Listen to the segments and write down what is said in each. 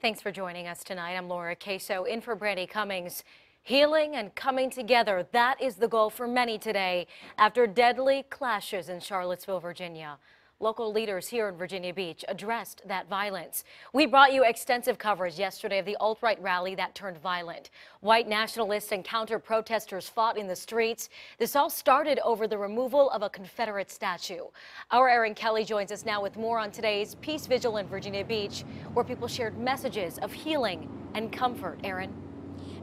Thanks for joining us tonight. I'm Laura Queso in for Brandy Cummings. Healing and coming together, that is the goal for many today after deadly clashes in Charlottesville, Virginia. Local leaders here in Virginia Beach addressed that violence. We brought you extensive coverage yesterday of the alt-right rally that turned violent. White nationalists and counter-protesters fought in the streets. This all started over the removal of a Confederate statue. Our Aaron Kelly joins us now with more on today's Peace Vigil in Virginia Beach, where people shared messages of healing and comfort. Aaron.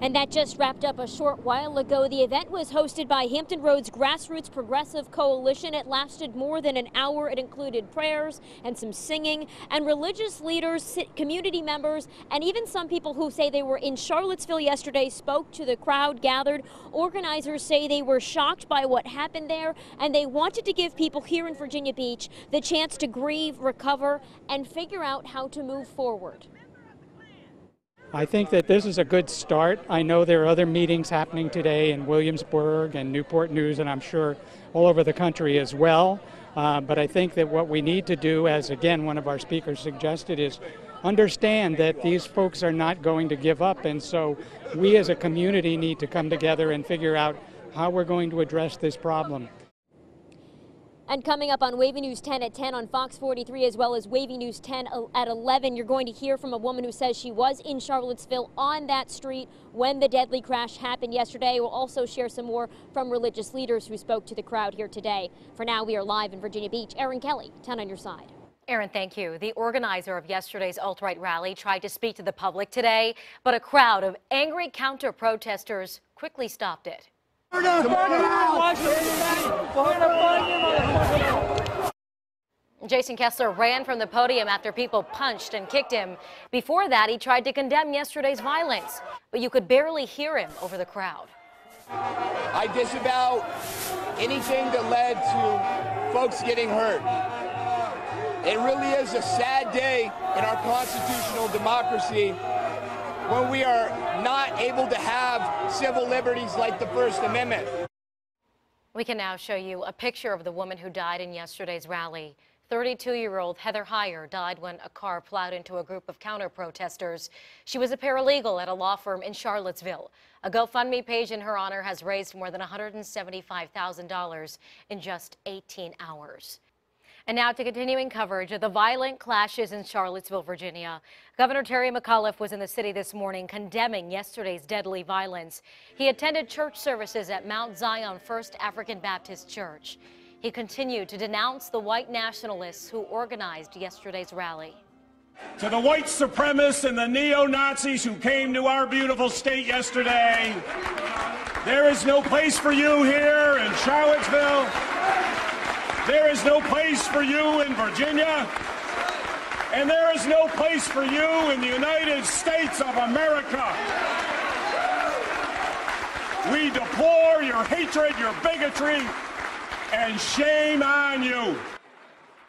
And that just wrapped up a short while ago. The event was hosted by Hampton Roads Grassroots Progressive Coalition. It lasted more than an hour. It included prayers and some singing, and religious leaders, community members, and even some people who say they were in Charlottesville yesterday spoke to the crowd gathered. Organizers say they were shocked by what happened there, and they wanted to give people here in Virginia Beach the chance to grieve, recover, and figure out how to move forward. I think that this is a good start. I know there are other meetings happening today in Williamsburg and Newport News, and I'm sure all over the country as well. But I think that what we need to do, as again one of our speakers suggested, is understand that these folks are not going to give up. And so we as a community need to come together and figure out how we're going to address this problem. And coming up on WAVY News 10 at 10 on Fox 43, as well as WAVY News 10 at 11, you're going to hear from a woman who says she was in Charlottesville on that street when the deadly crash happened yesterday. We'll also share some more from religious leaders who spoke to the crowd here today. For now, we are live in Virginia Beach. Aaron Kelly, 10 on your side. Aaron, thank you. The organizer of yesterday's alt-right rally tried to speak to the public today, but a crowd of angry counter-protesters quickly stopped it. Jason Kessler ran from the podium after people punched and kicked him. Before that, he tried to condemn yesterday's violence, but you could barely hear him over the crowd. I disavow anything that led to folks getting hurt. It really is a sad day in our constitutional democracy when we are not able to have civil liberties like the First Amendment. We can now show you a picture of the woman who died in yesterday's rally. 32-year-old Heather Heyer died when a car plowed into a group of counter-protesters. She was a paralegal at a law firm in Charlottesville. A GoFundMe page in her honor has raised more than $175,000 in just 18 hours. And now to continuing coverage of the violent clashes in Charlottesville, Virginia. Governor Terry McAuliffe was in the city this morning condemning yesterday's deadly violence. He attended church services at Mount Zion First African Baptist Church. He continued to denounce the white nationalists who organized yesterday's rally. To the white supremacists and the neo-Nazis who came to our beautiful state yesterday, there is no place for you here in Charlottesville. There is no place for you in Virginia, and there is no place for you in the United States of America. We deplore your hatred, your bigotry, and shame on you.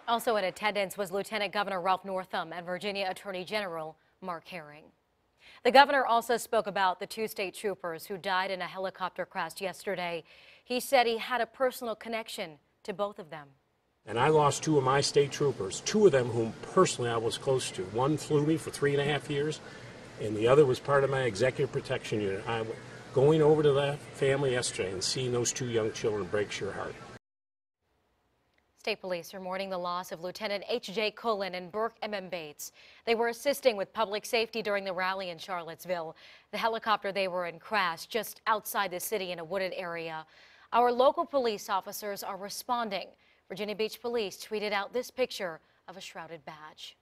Also in attendance was Lieutenant Governor Ralph Northam and Virginia Attorney General Mark Herring. The governor also spoke about the two state troopers who died in a helicopter crash yesterday. He said he had a personal connection to both of them. And I lost two of my state troopers, two of them whom personally I was close to. One flew me for 3.5 years, and the other was part of my executive protection unit. Going over to that family yesterday and seeing those two young children breaks your heart. State police are mourning the loss of Lieutenant H.J. Cullen and Burke M.M. Bates. They were assisting with public safety during the rally in Charlottesville. The helicopter they were in crashed just outside the city in a wooded area. Our local police officers are responding. Virginia Beach Police tweeted out this picture of a shrouded badge.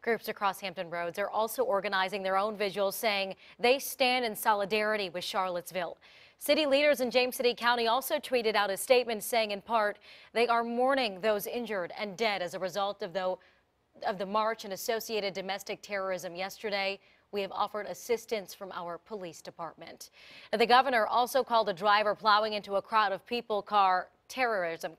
Groups across Hampton Roads are also organizing their own vigils, saying they stand in solidarity with Charlottesville. City leaders in James City County also tweeted out a statement saying, in part, they are mourning those injured and dead as a result of the march and associated domestic terrorism yesterday. We have offered assistance from our police department. Now, the governor also called a driver plowing into a crowd of people car terrorism,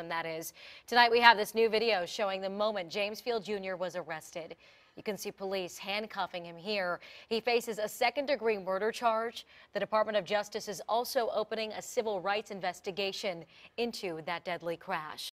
that is. Tonight we have this new video showing the moment James Field Jr. was arrested. You can see police handcuffing him here. He faces a second-degree murder charge. The Department of Justice is also opening a civil rights investigation into that deadly crash.